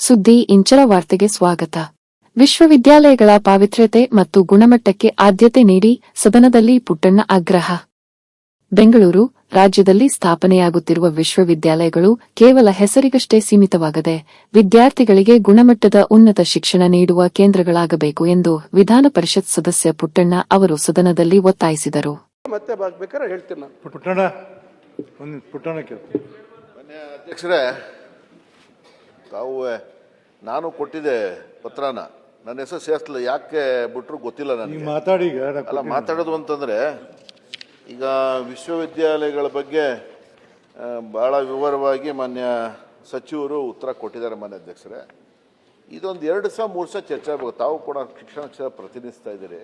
ಸುದ್ದಿ ಇಂಚರ ವಾರ್ತೆಗೆ ಸ್ವಾಗತ. ವಿಶ್ವವಿದ್ಯಾಲಯಗಳ ಪಾವಿತ್ರ್ಯತೆ ಮತ್ತು ಗುಣಮಟ್ಟಕ್ಕೆ ಆದ್ಯತೆ ನೀಡಿ ಸದನದಲ್ಲಿ ಪುಟ್ಟಣ್ಣ ಆಗ್ರಹ. ಬೆಂಗಳೂರು: ರಾಜ್ಯದಲ್ಲಿ ಸ್ಥಾಪನೆಯಾಗುತ್ತಿರುವ ವಿಶ್ವವಿದ್ಯಾಲಯಗಳು ಕೇವಲ ಹೆಸರಿಗಷ್ಟೇ ಸೀಮಿತವಾಗದೆ ವಿದ್ಯಾರ್ಥಿಗಳಿಗೆ ಗುಣಮಟ್ಟದ ಉನ್ನತ ಶಿಕ್ಷಣ ನೀಡುವ ಕೇಂದ್ರಗಳಾಗಬೇಕು ಎಂದು ವಿಧಾನ ಪರಿಷತ್ ಸದಸ್ಯ ಪುಟ್ಟಣ್ಣ ಅವರು ಸದನದಲ್ಲಿ ಒತ್ತಾಯಿಸಿದರು. ಅಧ್ಯಕ್ಷರೇ, ತಾವು ನಾನು ಕೊಟ್ಟಿದ್ದೆ ಪತ್ರನ, ನನ್ನ ಹೆಸರು ಸೇರಿಸಲಿಲ್ಲ. ಯಾಕೆ ಬಿಟ್ಟರು ಗೊತ್ತಿಲ್ಲ ನನಗೆ. ಅಲ್ಲ, ಮಾತಾಡೋದು ಅಂತಂದರೆ ಈಗ ವಿಶ್ವವಿದ್ಯಾಲಯಗಳ ಬಗ್ಗೆ ಭಾಳ ವಿವರವಾಗಿ ಮಾನ್ಯ ಸಚಿವರು ಉತ್ತರ ಕೊಟ್ಟಿದ್ದಾರೆ. ಮಾನ್ಯ ಅಧ್ಯಕ್ಷರೇ, ಇದೊಂದು 2 ಸಲ 3 ಸಲ ಚರ್ಚೆ ಆಗಬೇಕು. ತಾವು ಕೂಡ ಶಿಕ್ಷಣ ಕ್ಷೇತ್ರ ಪ್ರತಿನಿಧಿಸ್ತಾ ಇದ್ದೀರಿ.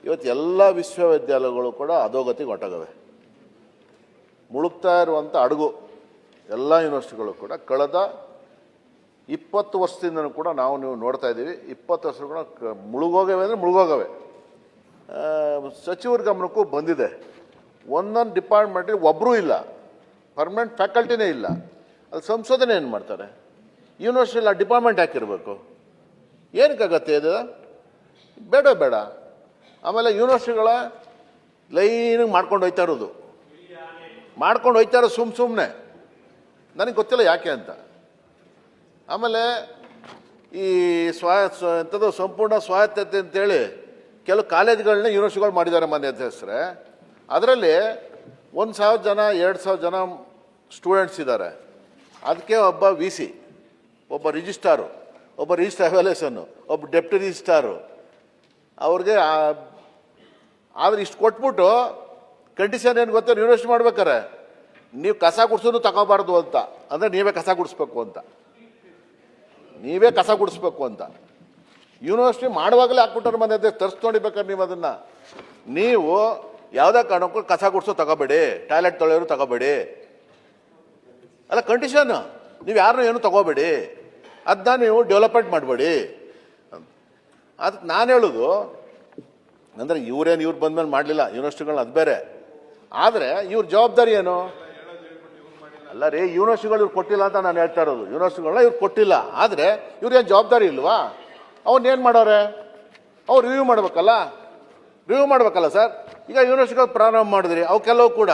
ಇವತ್ತು ಎಲ್ಲ ವಿಶ್ವವಿದ್ಯಾಲಯಗಳು ಕೂಡ ಅಧೋಗತಿಗೆ ಹೊರಟೋಗವೆ. ಮುಳುಗ್ತಾ ಇರುವಂಥ ಹಡಗು ಎಲ್ಲ ಯೂನಿವರ್ಸಿಟಿಗಳು ಕೂಡ ಕಳೆದ 20 ವರ್ಷದಿಂದನೂ ಕೂಡ ನೀವು ನೋಡ್ತಾ ಇದ್ದೀವಿ. 20 ವರ್ಷಗಳು ಕೂಡ ಮುಳುಗೋಗವೆ ಅಂದರೆ ಮುಳುಗೋಗವೆ. ಸಚಿವರ ಗಮನಕ್ಕೂ ಬಂದಿದೆ. ಒಂದೊಂದು ಡಿಪಾರ್ಟ್ಮೆಂಟಿಗೆ ಒಬ್ಬರೂ ಇಲ್ಲ, ಪರ್ಮನೆಂಟ್ ಫ್ಯಾಕಲ್ಟಿನೇ ಇಲ್ಲ. ಅದು ಸಂಶೋಧನೆ ಏನು ಮಾಡ್ತಾರೆ? ಯೂನಿವರ್ಸಿಟಿಲಿ ಆ ಡಿಪಾರ್ಟ್ಮೆಂಟ್ ಹಾಕಿರಬೇಕು. ಏನಕ್ಕಾಗತ್ತೆ ಇದು? ಬೇಡ. ಆಮೇಲೆ ಯೂನಿವರ್ಸಿಟಿಗಳ ಲೈನಿಗೆ ಮಾಡ್ಕೊಂಡು ಹೋಯ್ತಾ ಇರೋದು ಸುಮ್ಮನೆ. ನನಗೆ ಗೊತ್ತಿಲ್ಲ ಯಾಕೆ ಅಂತ. ಆಮೇಲೆ ಈ ಎಂಥದ್ದು ಸಂಪೂರ್ಣ ಸ್ವಾಯತ್ತತೆ ಅಂತೇಳಿ ಕೆಲವು ಕಾಲೇಜುಗಳನ್ನ ಯೂನಿವರ್ಸಿಟಿಗಳು ಮಾಡಿದ್ದಾರೆ ಮಾನ್ಯ ಅಧ್ಯಕ್ಷರೇ. ಅದರಲ್ಲಿ 1,000 ಜನ 2,000 ಜನ ಸ್ಟೂಡೆಂಟ್ಸ್ ಇದ್ದಾರೆ. ಅದಕ್ಕೆ ಒಬ್ಬ VC, ಒಬ್ಬ ರಿಜಿಸ್ಟ್ರಾರು, ಒಬ್ಬ ರಿಜಿಸ್ಟರ್ ಎವ್ಯಾಲ್ಯೂಯೇಷನ್ನು, ಒಬ್ಬ ಡೆಪ್ಟಿ ರಿಜಿಸ್ಟ್ರಾರು. ಅವ್ರಿಗೆ ಆದರೆ ಇಷ್ಟು ಕೊಟ್ಬಿಟ್ಟು ಕಂಡೀಷನ್ ಏನು ಗೊತ್ತಾ? ಯೂನಿವರ್ಸಿಟಿ ಮಾಡ್ಬೇಕಾರೆ ನೀವು ಕಸ ಗುಡಿಸೋದು ತಗೋಬಾರ್ದು ಅಂತ. ಅಂದರೆ ನೀವೇ ಕಸ ಗುಡಿಸ್ಬೇಕು ಅಂತ. ಯೂನಿವರ್ಸಿಟಿ ಮಾಡುವಾಗಲೇ ಹಾಕ್ಬಿಟ್ಟಾರೆ ಮನೆ ತರಿಸಿ ನೋಡಿಬೇಕಾದ್ರೆ ನೀವು ಅದನ್ನು. ನೀವು ಯಾವುದೇ ಕಾರಣಕ್ಕೂ ಕಸ ಗುಡಿಸೋ ತಗೋಬೇಡಿ, ಟಾಯ್ಲೆಟ್ ತೊಳೆಯೋರು ತಗೋಬೇಡಿ. ಅಲ್ಲ, ಕಂಡೀಷನ್. ನೀವು ಯಾರನ್ನೂ ಏನು ತಗೋಬೇಡಿ, ಅದನ್ನ ನೀವು ಡೆವಲಪ್ಮೆಂಟ್ ಮಾಡಬೇಡಿ. ಅದಕ್ಕೆ ನಾನು ಹೇಳೋದು ಅಂದರೆ ಇವ್ರು ಬಂದ್ಮೇಲೆ ಮಾಡಲಿಲ್ಲ ಯೂನಿವರ್ಸಿಟಿಗಳನ್ನ, ಅದು ಬೇರೆ. ಆದರೆ ಇವ್ರ ಜವಾಬ್ದಾರಿ ಏನು? ಅಲ್ಲ ರೀ, ಯೂನಿವರ್ಸಿಟಿಗಳು ಇವ್ರು ಕೊಟ್ಟಿಲ್ಲ ಅಂತ ನಾನು ಹೇಳ್ತಾ ಇರೋದು. ಯೂನಿವರ್ಸಿಟಿಗಳನ್ನ ಇವ್ರು ಕೊಟ್ಟಿಲ್ಲ, ಆದರೆ ಇವ್ರೇನು ಜವಾಬ್ದಾರಿ ಇಲ್ವಾ? ಅವನ್ನೇನು ಮಾಡೋರೆ? ಅವ್ರು ರಿವ್ಯೂ ಮಾಡಬೇಕಲ್ಲ ಸರ್. ಈಗ ಯೂನಿವರ್ಸಿಟಿಗಳು ಪ್ರಾರಂಭ ಮಾಡಿದ್ರಿ, ಅವಕ್ಕೆಲ್ಲವೂ ಕೂಡ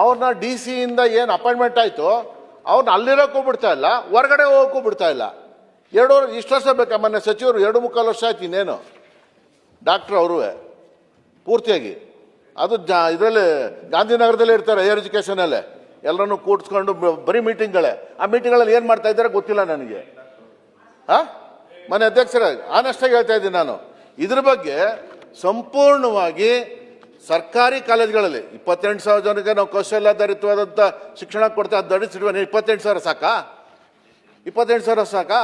ಅವ್ರನ್ನ DC ಇಂದ ಏನು ಅಪಾಯಿಂಟ್ಮೆಂಟ್ ಆಯಿತು ಅವ್ರನ್ನ ಅಲ್ಲಿರೋಕ್ಕೂ ಬಿಡ್ತಾ ಇಲ್ಲ, ಹೊರಗಡೆ ಹೋಗೋಕ್ಕೂ ಬಿಡ್ತಾ ಇಲ್ಲ. 2 ವರ್ಷ ಇಷ್ಟು ವರ್ಷ ಬೇಕಾ? ಮೊನ್ನೆ ಸಚಿವರು 2.25 ವರ್ಷ ಆಯ್ತು. ಇನ್ನೇನು ಡಾಕ್ಟ್ರು ಅವರು ಪೂರ್ತಿಯಾಗಿ ಅದು ಇದರಲ್ಲಿ ಗಾಂಧಿನಗರದಲ್ಲೇ ಇರ್ತಾರೆ, ಹೈಯರ್ ಎಜುಕೇಷನಲ್ಲೇ ಎಲ್ಲರನ್ನೂ ಕೂಡಿಸ್ಕೊಂಡು ಬರೀ ಮೀಟಿಂಗ್ಗಳೇ. ಆ ಮೀಟಿಂಗ್ಗಳಲ್ಲಿ ಏನು ಮಾಡ್ತಾ ಇದ್ದಾರೆ ಗೊತ್ತಿಲ್ಲ ನನಗೆ. ಮನೆ ಅಧ್ಯಕ್ಷರೇ, ಆನೆಸ್ಟಾಗಿ ಹೇಳ್ತಾ ಇದ್ದೀನಿ ನಾನು. ಇದ್ರ ಬಗ್ಗೆ ಸಂಪೂರ್ಣವಾಗಿ ಸರ್ಕಾರಿ ಕಾಲೇಜುಗಳಲ್ಲಿ 28,000 ಜನಕ್ಕೆ ನಾವು ಕೌಶಲ್ಯಾಧಾರಿತವಾದಂಥ ಶಿಕ್ಷಣ ಕೊಡ್ತಾ ದಡಿಸಿಡುವ. 28,000 ಸಾಕಾ? 28,000 ಸಾಕಾ?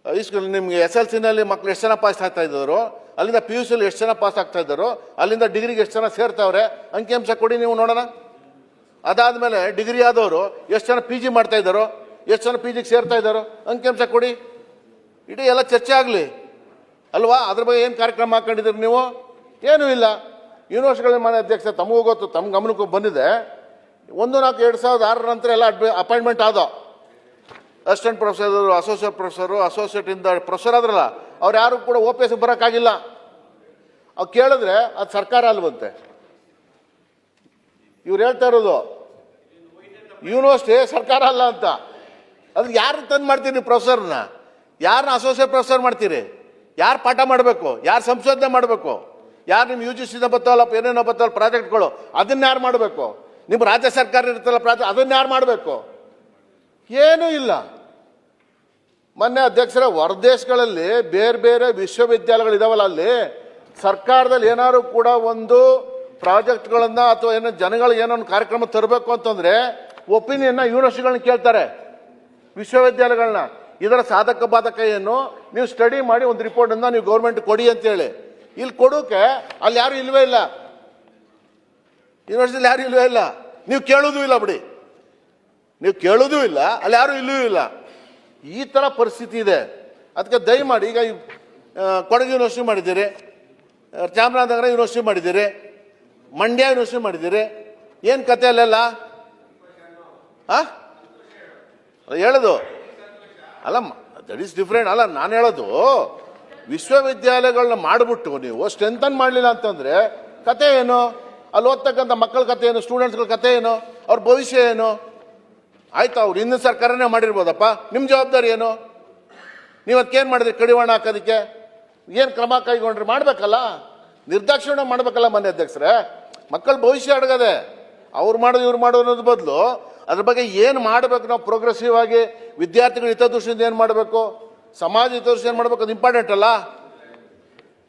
ಇಸ್ಕೂಲ್ ನಿಮಗೆ SLC-ನಲ್ಲಿ ಮಕ್ಕಳು ಎಷ್ಟು ಜನ ಪಾಸ್ ಆಗ್ತಾ ಇದ್ದಾರೋ, ಅಲ್ಲಿಂದ PUC-ಲಿ ಎಷ್ಟು ಜನ ಪಾಸ್ ಆಗ್ತಾ ಇದ್ದಾರೋ, ಅಲ್ಲಿಂದ ಡಿಗ್ರಿಗೆ ಎಷ್ಟು ಜನ ಸೇರ್ತಾವ್ರೆ, ಅಂಕಿಅಂಶ ಕೊಡಿ ನೀವು ನೋಡೋಣ. ಅದಾದಮೇಲೆ ಡಿಗ್ರಿ ಆದವರು ಎಷ್ಟು ಜನ PG ಮಾಡ್ತಾ ಇದ್ದಾರೋ, ಎಷ್ಟು ಜನ PGಗೆ ಸೇರ್ತಾ ಇದ್ದಾರೋ, ಅಂಕಿಅಂಶ ಕೊಡಿ. ಇಡೀ ಎಲ್ಲ ಚರ್ಚೆ ಆಗಲಿ ಅಲ್ವಾ? ಅದ್ರ ಬಗ್ಗೆ ಏನು ಕಾರ್ಯಕ್ರಮ ಹಾಕೊಂಡಿದ್ದೀರಿ ನೀವು? ಏನೂ ಇಲ್ಲ. ಯೂನಿವರ್ಸಿಟಿಗಳ ಮನೆ ಅಧ್ಯಕ್ಷ ತಮಗೂ ಗೊತ್ತು, ತಮ್ಮ ಗಮನಕ್ಕೂ ಬಂದಿದೆ. 1/4/2006 ನಂತರ ಎಲ್ಲ ಅಪಾಯಿಂಟ್ಮೆಂಟ್ ಆದೋ. ಅಸಿಸ್ಟೆಂಟ್ ಪ್ರೊಫೆಸರು, ಅಸೋಸಿಯೇಟ್ ಪ್ರೊಫೆಸರು, ಅಸೋಸಿಯೇಟಿಂದ ಪ್ರೊಫೆಸರ್ ಆದ್ರಲ್ಲ, ಅವ್ರು ಯಾರು ಕೂಡ OPS ಬರೋಕ್ಕಾಗಿಲ್ಲ. ಅವ್ರು ಕೇಳಿದ್ರೆ ಅದು ಸರ್ಕಾರ ಅಲ್ವಂತೆ. ಇವ್ರು ಹೇಳ್ತಾ ಇರೋದು ಯೂನಿವರ್ಸಿಟಿ ಸರ್ಕಾರ ಅಲ್ಲ ಅಂತ. ಅದಕ್ಕೆ ಯಾರು ತಂದು ಮಾಡ್ತೀರಿ ನೀವು ಪ್ರೊಫೆಸರ್ನ? ಯಾರನ್ನ ಅಸೋಸಿಯೇಟ್ ಪ್ರೊಫೆಸರ್ ಮಾಡ್ತೀರಿ? ಯಾರು ಪಾಠ ಮಾಡಬೇಕು? ಯಾರು ಸಂಶೋಧನೆ ಮಾಡಬೇಕು? ಯಾರು ನಿಮ್ಮ UGC-ನ ಬರ್ತಾವಲ್ಲ, ಏನೇನೋ ಬರ್ತಾವಲ್ಲ ಪ್ರಾಜೆಕ್ಟ್ಗಳು, ಅದನ್ನ ಯಾರು ಮಾಡಬೇಕು? ನಿಮ್ಮ ರಾಜ್ಯ ಸರ್ಕಾರ ಇರ್ತಲ್ಲ ಪ್ರಾಜೆಕ್ಟ್, ಅದನ್ನ ಯಾರು ಮಾಡಬೇಕು? ಏನೂ ಇಲ್ಲ. ಮೊನ್ನೆ ಅಧ್ಯಕ್ಷರ ಹೊರದೇಶಗಳಲ್ಲಿ ಬೇರೆ ವಿಶ್ವವಿದ್ಯಾಲಯಗಳಿದಾವಲ್ಲ, ಅಲ್ಲಿ ಸರ್ಕಾರದಲ್ಲಿ ಏನಾದ್ರು ಕೂಡ ಒಂದು ಪ್ರಾಜೆಕ್ಟ್ಗಳನ್ನ ಅಥವಾ ಏನೋ ಜನಗಳಿಗೆ ಏನೋ ಒಂದು ಕಾರ್ಯಕ್ರಮ ತರಬೇಕು ಅಂತಂದ್ರೆ ಒಪಿನಿಯನ್ನ ಯೂನಿವರ್ಸಿಟಿಗಳನ್ನ ಕೇಳ್ತಾರೆ, ವಿಶ್ವವಿದ್ಯಾಲಯಗಳನ್ನ. ಇದರ ಸಾಧಕ ಬಾಧಕ ಏನು, ನೀವು ಸ್ಟಡಿ ಮಾಡಿ ಒಂದು ರಿಪೋರ್ಟ್ ಅನ್ನ ನೀವು ಗೌರ್ಮೆಂಟ್ ಕೊಡಿ ಅಂತೇಳಿ. ಇಲ್ಲಿ ಕೊಡೋಕೆ ಅಲ್ಲಿ ಯಾರು ಇಲ್ವೇ ಇಲ್ಲ, ಯೂನಿವರ್ಸಿಟಿ ಯಾರು ಇಲ್ವೇ ಇಲ್ಲ. ನೀವು ಕೇಳೋದು ಇಲ್ಲ ಬಿಡಿ, ನೀವು ಕೇಳೋದು ಇಲ್ಲ, ಅಲ್ಲಿ ಯಾರು ಇಲ್ಲೂ ಇಲ್ಲ. ಈ ಥರ ಪರಿಸ್ಥಿತಿ ಇದೆ. ಅದಕ್ಕೆ ದಯಮಾಡಿ, ಈಗ ಕೊಡಗು ಯೂನಿವರ್ಸಿಟಿ ಮಾಡಿದ್ದೀರಿ, ಚಾಮರಾಜನಗರ ಯೂನಿವರ್ಸಿಟಿ ಮಾಡಿದ್ದೀರಿ, ಮಂಡ್ಯ ಯೂನಿವರ್ಸಿಟಿ ಮಾಡಿದ್ದೀರಿ, ಏನು ಕತೆ ಅಲ್ಲೆಲ್ಲ ಹೇಳೋದು? ಅಲ್ಲ ದಟ್ ಈಸ್ ಡಿಫ್ರೆಂಟ್. ಅಲ್ಲ ನಾನು ಹೇಳೋದು ವಿಶ್ವವಿದ್ಯಾಲಯಗಳನ್ನ ಮಾಡಿಬಿಟ್ಟು ನೀವು ಸ್ಟ್ರೆಂಥನ್ ಮಾಡಲಿಲ್ಲ ಅಂತಂದ್ರೆ ಕತೆ ಏನು? ಅಲ್ಲಿ ಓದ್ತಕ್ಕಂಥ ಮಕ್ಕಳ ಕತೆ ಏನು? ಸ್ಟೂಡೆಂಟ್ಸ್ಗಳ ಕತೆ ಏನು? ಅವ್ರ ಭವಿಷ್ಯ ಏನು? ಆಯ್ತು, ಅವ್ರು ಹಿಂದಿನ ಸರ್ಕಾರನೇ ಮಾಡಿರ್ಬೋದಪ್ಪ, ನಿಮ್ಮ ಜವಾಬ್ದಾರಿ ಏನು? ನೀವು ಅದಕ್ಕೇನು ಮಾಡಿದ್ರಿ? ಕಡಿವಾಣ ಹಾಕೋದಕ್ಕೆ ಏನು ಕ್ರಮ ಕೈಗೊಂಡ್ರಿ? ಮಾಡಬೇಕಲ್ಲ, ನಿರ್ದಾಕ್ಷಿಣ್ಯ ಮಾಡಬೇಕಲ್ಲ ಮಾನ್ಯ ಅಧ್ಯಕ್ಷರೇ. ಮಕ್ಕಳ ಭವಿಷ್ಯ ಅಡಗದೆ ಅವ್ರು ಮಾಡೋದು ಇವ್ರು ಮಾಡೋದು ಅನ್ನೋದು ಬದಲು ಅದ್ರ ಬಗ್ಗೆ ಏನು ಮಾಡಬೇಕು ನಾವು ಪ್ರೋಗ್ರೆಸಿವ್ ಆಗಿ, ವಿದ್ಯಾರ್ಥಿಗಳ ಹಿತದೃಷ್ಟಿಯಿಂದ ಏನು ಮಾಡಬೇಕು, ಸಮಾಜ ಹಿತದೃಷ್ಟಿ ಏನು ಮಾಡಬೇಕು, ಅದು ಇಂಪಾರ್ಟೆಂಟ್ ಅಲ್ಲ.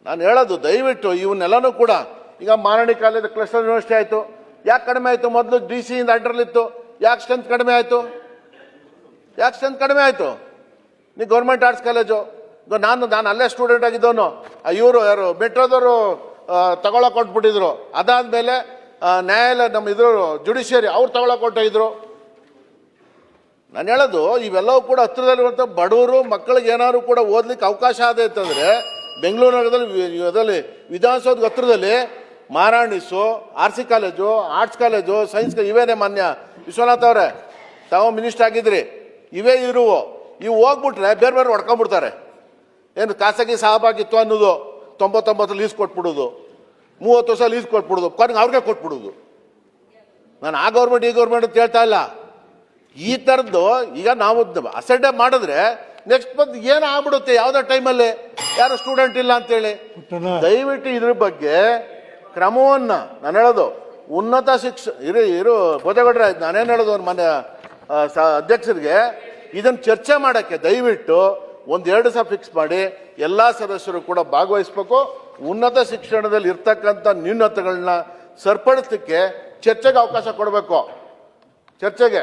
ನಾನು ಹೇಳೋದು ದಯವಿಟ್ಟು ಇವನ್ನೆಲ್ಲನೂ ಕೂಡ, ಈಗ ಮಾರಣಿ ಕಾಲೇಜ್ ಕ್ಲಸ್ಟರ್ ಯೂನಿವರ್ಸಿಟಿ ಆಯಿತು, ಯಾಕೆ ಕಡಿಮೆ ಆಯಿತು? ಮೊದಲು DC ಇಂದ ಅಂಡರ್ಲಿತ್ತು, ಯಾಕೆ ಸ್ಟ್ರೆಂತ್ ಕಡಿಮೆ ಆಯಿತು? ಯಾಕೆ ಸ್ಟ್ರೆಂತ್ ಕಡಿಮೆ ಆಯಿತು? ನೀವು ಗೌರ್ಮೆಂಟ್ ಆರ್ಟ್ಸ್ ಕಾಲೇಜು, ನಾನು ಅಲ್ಲೇ ಸ್ಟೂಡೆಂಟ್ ಆಗಿದ್ದವನು, ಇವರು ಯಾರು ಮೆಟ್ರೋದವರು ತಗೊಳಕ್ ಕೊಟ್ಬಿಟ್ಟಿದ್ರು. ಅದಾದ್ಮೇಲೆ ನ್ಯಾಯಾಲಯ ನಮ್ಮ ಇದ್ರು ಜುಡಿಷಿಯರಿ ಅವ್ರು ತಗೊಳಕ್ ಕೊಟ್ಟಿದ್ರು. ನಾನು ಹೇಳೋದು ಇವೆಲ್ಲವೂ ಕೂಡ ಹತ್ತಿರದಲ್ಲಿರುವಂಥ ಬಡವರು ಮಕ್ಕಳಿಗೆ ಏನಾದ್ರು ಕೂಡ ಓದ್ಲಿಕ್ಕೆ ಅವಕಾಶ ಆದ ಅಂತಂದ್ರೆ ಬೆಂಗಳೂರು ನಗರದಲ್ಲಿ ವಿಧಾನಸೌಧ ಹತ್ತಿರದಲ್ಲಿ ಮಾರಾಣಿಸು, RC college, arts college, science ಇವೇನೆ. ಮಾನ್ಯ ವಿಶ್ವನಾಥ್ ಅವರೇ, ತಾವು ಮಿನಿಸ್ಟರ್ ಆಗಿದ್ರಿ, ಇವೇ ಇವು ಹೋಗ್ಬಿಟ್ರೆ ಬೇರೆ ಬೇರೆ ಹೊಡ್ಕೊಂಡ್ಬಿಡ್ತಾರೆ. ಏನು ಖಾಸಗಿ ಸಹಭಾಗಿತ್ವ ಅನ್ನೋದು 99 ಲೀಸ್ ಕೊಟ್ಬಿಡೋದು, 30 ವರ್ಷ ಲೀಸ್ ಕೊಟ್ಬಿಡೋದು, ಕೊನೆಗೆ ಅವ್ರಿಗೆ ಕೊಟ್ಬಿಡೋದು. ನಾನು ಆ ಗೌರ್ಮೆಂಟ್ ಈ ಗೌರ್ಮೆಂಟ್ ಅಂತ ಹೇಳ್ತಾ ಇಲ್ಲ. ಈ ಥರದ್ದು ಈಗ ನಾವು ಅಸಡ್ಡೆ ಮಾಡಿದ್ರೆ ನೆಕ್ಸ್ಟ್ ಬಂದು ಏನು ಆಗ್ಬಿಡುತ್ತೆ ಯಾವುದೋ ಟೈಮಲ್ಲಿ, ಯಾರು ಸ್ಟೂಡೆಂಟ್ ಇಲ್ಲ ಅಂತೇಳಿ. ದಯವಿಟ್ಟು ಇದ್ರ ಬಗ್ಗೆ ಕ್ರಮವನ್ನು ನಾನು ಹೇಳೋದು ಉನ್ನತ ಇರು ಬೋಧಗೌಡ್ರೆ, ನಾನೇನು ಹೇಳೋದು ಮನೆ ಅಧ್ಯಕ್ಷರಿಗೆ ಇದನ್ನು ಚರ್ಚೆ ಮಾಡೋಕ್ಕೆ ದಯವಿಟ್ಟು 1-2 ಸಲ ಫಿಕ್ಸ್ ಮಾಡಿ ಎಲ್ಲ ಸದಸ್ಯರು ಕೂಡ ಭಾಗವಹಿಸಬೇಕು. ಉನ್ನತ ಶಿಕ್ಷಣದಲ್ಲಿ ಇರ್ತಕ್ಕಂಥ ನ್ಯೂನತೆಗಳನ್ನ ಸರಿಪಡಿಸಲಿಕ್ಕೆ ಚರ್ಚೆಗೆ ಅವಕಾಶ ಕೊಡಬೇಕು. ಚರ್ಚೆಗೆ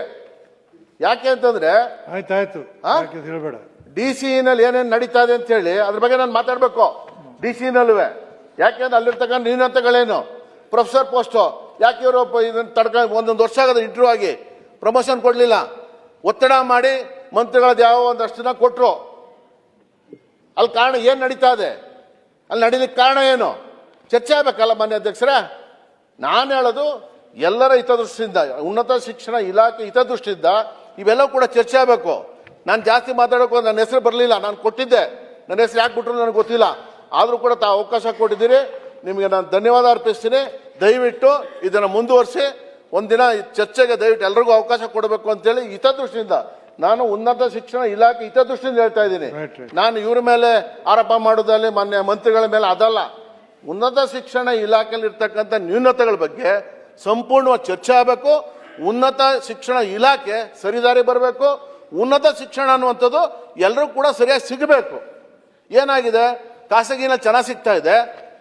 ಯಾಕೆ ಅಂತಂದ್ರೆ ಆಯ್ತಾಯ್ತು ಹೇಳಬೇಡ, DC ನಲ್ಲಿ ಏನೇನು ನಡೀತಾ ಇದೆ ಅಂತ ಹೇಳಿ ಅದ್ರ ಬಗ್ಗೆ ನಾನು ಮಾತಾಡಬೇಕು. DC ನಲ್ಲುವೆ ಯಾಕೆಂದ್ರೆ ಅಲ್ಲಿರ್ತಕ್ಕಂಥ ನ್ಯೂನತೆಗಳೇನು, ಪ್ರೊಫೆಸರ್ ಪೋಸ್ಟು ಯಾಕೆ ಇವರು ಇದನ್ನ ತಡ್ಕೊಂಡು 1 ವರ್ಷ ಆಗದ ಇಂಟರ್ವ್ಯೂ ಆಗಿ ಪ್ರಮೋಷನ್ ಕೊಡಲಿಲ್ಲ, ಒತ್ತಡ ಮಾಡಿ ಮಂತ್ರಿಗಳದ್ದು ಯಾವ ಒಂದಷ್ಟು ಜನ ಕೊಟ್ಟರು. ಅಲ್ಲಿ ಕಾರಣ ಏನು ನಡೀತಾ ಇದೆ, ಅಲ್ಲಿ ನಡೀಲಿಕ್ಕೆ ಕಾರಣ ಏನು, ಚರ್ಚೆ ಆಗಬೇಕಲ್ಲ ಮಾನ್ಯ ಅಧ್ಯಕ್ಷರೇ. ನಾನು ಹೇಳೋದು ಎಲ್ಲರ ಹಿತದೃಷ್ಟಿಯಿಂದ, ಉನ್ನತ ಶಿಕ್ಷಣ ಇಲಾಖೆ ಹಿತದೃಷ್ಟಿಯಿಂದ ಇವೆಲ್ಲ ಕೂಡ ಚರ್ಚೆ ಆಗಬೇಕು. ನಾನು ಜಾಸ್ತಿ ಮಾತಾಡೋಕೆ ನನ್ನ ಹೆಸರು ಬರಲಿಲ್ಲ, ನಾನು ಕೊಟ್ಟಿದ್ದೆ, ನನ್ನ ಹೆಸರು ಯಾಕೆ ಬಿಟ್ಟರು ನನಗೆ ಗೊತ್ತಿಲ್ಲ. ಆದರೂ ಕೂಡ ತಾವು ಅವಕಾಶ ಕೊಟ್ಟಿದ್ದೀರಿ, ನಿಮಗೆ ನಾನು ಧನ್ಯವಾದ ಅರ್ಪಿಸ್ತೀನಿ. ದಯವಿಟ್ಟು ಇದನ್ನು ಮುಂದುವರಿಸಿ ಒಂದಿನ ಚರ್ಚೆಗೆ ದಯವಿಟ್ಟು ಎಲ್ರಿಗೂ ಅವಕಾಶ ಕೊಡಬೇಕು ಅಂತೇಳಿ ಹಿತದೃಷ್ಟಿಯಿಂದ, ನಾನು ಉನ್ನತ ಶಿಕ್ಷಣ ಇಲಾಖೆ ಹಿತದೃಷ್ಟಿಯಿಂದ ಹೇಳ್ತಾ ಇದ್ದೀನಿ. ನಾನು ಇವ್ರ ಮೇಲೆ ಆರೋಪ ಮಾಡೋದಲ್ಲಿ ಮಾನ್ಯ ಮಂತ್ರಿಗಳ ಮೇಲೆ ಅದಲ್ಲ. ಉನ್ನತ ಶಿಕ್ಷಣ ಇಲಾಖೆಯಲ್ಲಿ ಇರ್ತಕ್ಕಂಥ ನ್ಯೂನತೆಗಳ ಬಗ್ಗೆ ಸಂಪೂರ್ಣವಾಗಿ ಚರ್ಚೆ ಆಗಬೇಕು. ಉನ್ನತ ಶಿಕ್ಷಣ ಇಲಾಖೆ ಸರಿದಾರಿ ಬರಬೇಕು. ಉನ್ನತ ಶಿಕ್ಷಣ ಅನ್ನುವಂಥದ್ದು ಎಲ್ಲರೂ ಕೂಡ ಸರಿಯಾಗಿ ಸಿಗಬೇಕು. ಏನಾಗಿದೆ, ಖಾಸಗಿನ ಚೆನ್ನಾಗಿ ಸಿಗ್ತಾ ಇದೆ,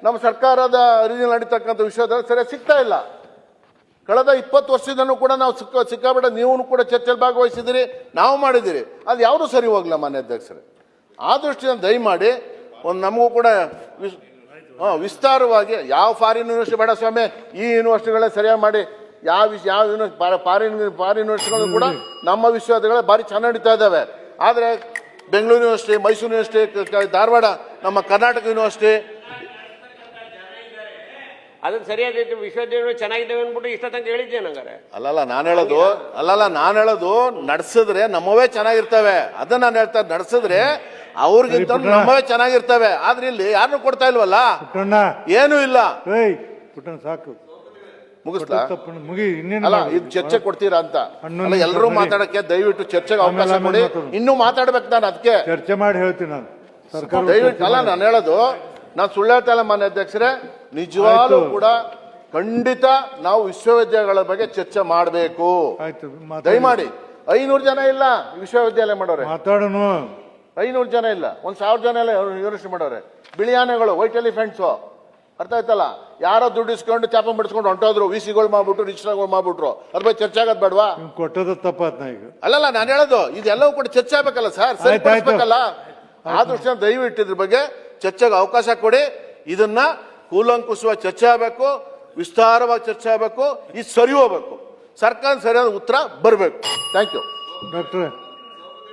ನಮ್ಮ ಸರ್ಕಾರದ ಅರಿವಿನಲ್ಲಿ ನಡೀತಕ್ಕಂಥ ವಿಷಯದಲ್ಲಿ ಸರಿಯಾಗಿ ಸಿಗ್ತಾ ಇಲ್ಲ. ಕಳೆದ 20 ವರ್ಷದಿಂದನೂ ಕೂಡ ನಾವು ಸಿಕ್ಕಾಬಿಟ್ಟ ನೀವು ಕೂಡ ಚರ್ಚೆಯಲ್ಲಿ ಭಾಗವಹಿಸಿದಿರಿ, ನಾವು ಮಾಡಿದ್ದೀರಿ, ಅದು ಯಾವುದೂ ಸರಿ ಹೋಗಲ್ಲ ಮಾನ್ಯ ಅಧ್ಯಕ್ಷರೇ. ಆ ದೃಷ್ಟಿಯಿಂದ ದಯಮಾಡಿ ಒಂದು ನಮಗೂ ಕೂಡ ವಿಸ್ತಾರವಾಗಿ ಯಾವ ಫಾರಿನ್ ಯೂನಿವರ್ಸಿಟಿ ಬೇಡ ಸ್ವಾಮಿ, ಈ ಯೂನಿವರ್ಸಿಟಿಗಳೇ ಸರಿಯಾಗಿ ಮಾಡಿ. ಯಾವ ಫಾರಿನ್ ಯೂನಿವರ್ಸಿಟಿಗಳು ಕೂಡ ನಮ್ಮ ವಿಶ್ವವಿದ್ಯಾಲಯಗಳೇ ಭಾರಿ ಚೆನ್ನಾಗಿ ನಡೀತಾ ಇದ್ದಾವೆ. ಆದರೆ ಬೆಂಗಳೂರು ಯೂನಿವರ್ಸಿಟಿ, ಮೈಸೂರು ಯೂನಿವರ್ಸಿಟಿ, ಧಾರವಾಡ, ನಮ್ಮ ಕರ್ನಾಟಕ ಯೂನಿವರ್ಸಿಟಿ ಅದನ್ನ ಸರಿಯಾದ ವಿಶ್ವವಿದ್ಯಾಲಯಗಳು ಚೆನ್ನಾಗಿದ್ದಾವೆ ಅಂದ್ಬಿಟ್ಟು ಇಷ್ಟ ತನಕ ಹೇಳಿದ್ದೆ ನಂಗಾರೆ. ನಾನು ಹೇಳೋದು ನಡೆಸಿದ್ರೆ ನಮ್ಮವೇ ಚೆನ್ನಾಗಿರ್ತವೆ. ಅದನ್ನ ನಾನು ಹೇಳ್ತಾ ನಡೆಸಿದ್ರೆ ಅವ್ರಿಗಿಂತ ನಮ್ಮವೇ ಚೆನ್ನಾಗಿರ್ತವೆ. ಆದ್ರೆ ಇಲ್ಲಿ ಯಾರನ್ನು ಕೊಡ್ತಾ ಇಲ್ವಲ್ಲ, ಏನೂ ಇಲ್ಲ. ಸಾಕು, ಮುಗಿಸ್ಲಾ? ಅಲ್ಲ, ಇದು ಚರ್ಚೆ ಕೊಡ್ತೀರಾ ಅಂತ ಎಲ್ಲರೂ ಮಾತಾಡಕ್ಕೆ ದಯವಿಟ್ಟು ಚರ್ಚೆಗೆ ಅವಕಾಶ ಕೊಡಿ. ಇನ್ನೂ ಮಾತಾಡ್ಬೇಕು ನಾನು, ಅದಕ್ಕೆ ಚರ್ಚೆ ಮಾಡಿ ಹೇಳ್ತೀನಿ ನಾನು. ದಯವಿಟ್ಟು ಅಲ್ಲ, ನಾನು ಹೇಳೋದು ನಾನು ಸುಳ್ಳು ಹೇಳ್ತಾ ಇಲ್ಲ ಮಾನ್ಯ ಅಧ್ಯಕ್ಷರೇ, ನಿಜವಾಗ್ಲೂ ಕೂಡ ಖಂಡಿತ ನಾವು ವಿಶ್ವವಿದ್ಯಾಲಯಗಳ ಬಗ್ಗೆ ಚರ್ಚೆ ಮಾಡಬೇಕು. ದಯಮಾಡಿ 500 ಜನ ಇಲ್ಲ ವಿಶ್ವವಿದ್ಯಾಲಯ ಮಾಡೋರೆ, ಮಾತಾಡೋಣ. 500 ಜನ ಇಲ್ಲ, 1000 ಜನ ಇಲ್ಲ ಯೂನಿವರ್ಸಿಟಿ ಮಾಡೋರೆ. ಬಿಳಿ ಆನೆಗಳು, ವೈಟ್ ಎಲಿಫೆಂಟ್ಸು, ಅರ್ಥ ಆಯ್ತಲ್ಲ. ಯಾರೋ ದುಡ್ಡು ಇಸ್ಕೊಂಡು ಚಾಪ ಬಿಡಿಸ್ಕೊಂಡು ಹೊಂಟೋದ್ರು, VCಗಳು ಮಾಡ್ಬಿಟ್ರು, ರಿಜಿಸ್ಟರ್ಗಳು ಮಾಡ್ಬಿಟ್ರು. ಅದ್ರ ಬಗ್ಗೆ ಚರ್ಚೆ ಆಗೋದು ಬೇಡವಾ? ಕೊಟ್ಟದ ತಪ್ಪಾತ್ ಈಗ. ಅಲ್ಲಲ್ಲ, ನಾನು ಹೇಳೋದು ಇದೆಲ್ಲವೂ ಕೂಡ ಚರ್ಚೆ ಆಗ್ಬೇಕಲ್ಲ ಸರ್, ಸರಿಪಡಿಸ್ಬೇಕಲ್ಲ. ಆ ದೃಷ್ಟಿಯಿಂದ ದಯವಿಟ್ಟು ಇದ್ರ ಬಗ್ಗೆ ಚರ್ಚೆಗೆ ಅವಕಾಶ ಕೊಡಿ. ಇದನ್ನ ಕೂಲಂಕುಷವಾಗಿ ಚರ್ಚೆ ಆಗಬೇಕು, ವಿಸ್ತಾರವಾಗಿ ಚರ್ಚೆ ಆಗಬೇಕು, ಇದು ಸರಿ ಹೋಗ್ಬೇಕು, ಸರ್ಕಾರ ಸರಿಯಾದ ಉತ್ತರ ಬರಬೇಕು. ಥ್ಯಾಂಕ್ ಯು ಡಾಕ್ಟ್ರೆ.